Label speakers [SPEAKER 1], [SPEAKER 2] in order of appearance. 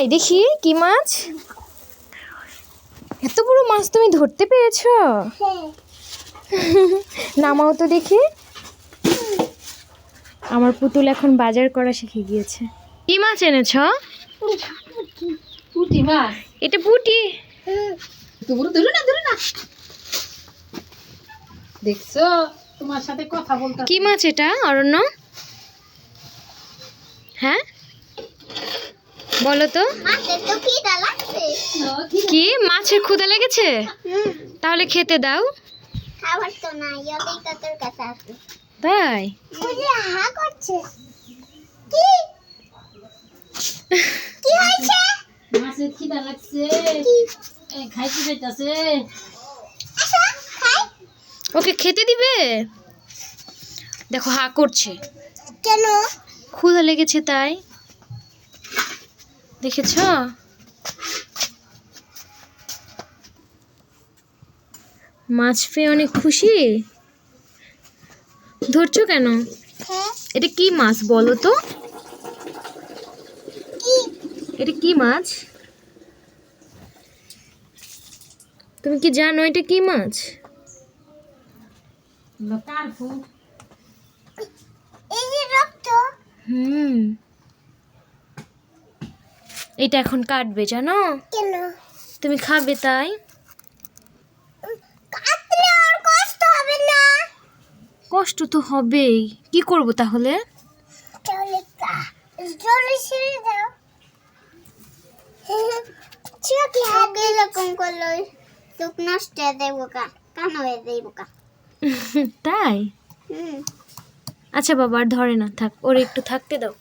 [SPEAKER 1] তাই দেখি কি মাছ? এত বড় মাছ তুমি ধরতে পেরেছো? নামাও তো দেখি। আমার পুতুল এখন বাজার করা শিখে গিয়েছে। কি মাছ এনেছ?
[SPEAKER 2] পুঁটি মাছ।
[SPEAKER 1] এটা পুঁটি?
[SPEAKER 2] ধরো না দেখছো, তোমার সাথে কথা বলতে।
[SPEAKER 1] কি মাছ এটা অরণ্য? হ্যাঁ বলো তো। কি মাছের ক্ষুধা লেগেছে? তাহলে খেতে দাও। তাই
[SPEAKER 2] মাছের খিদা লাগছে, খাইতে যাইতাছে।
[SPEAKER 1] ওকে খেতে দিবে? দেখো হা করছে
[SPEAKER 3] কেন?
[SPEAKER 1] ক্ষুধা লেগেছে তাই। দেখেছ? মাছ পেয়ে অনেক খুশি। ধরছো কেন? এটা কি মাছ বলো তো? এটা কি মাছ? তুমি কি জানো এটা কি মাছ? এটা এখন কাটবে জানো?
[SPEAKER 3] কেন?
[SPEAKER 1] তুমি খাবে তাই।
[SPEAKER 3] কাটলে আর কষ্ট হবে না?
[SPEAKER 1] কষ্ট তো হবেই, কি করব তাহলে?
[SPEAKER 3] তাহলে জলে ছেড়ে দাও। কি হবে এরকম করলে চোখ নষ্ট হয়ে দেবো কান হয়ে দেবো
[SPEAKER 1] তাই? আচ্ছা বাবা আর ধরে না, থাক, ওর একটু থাকতে দাও।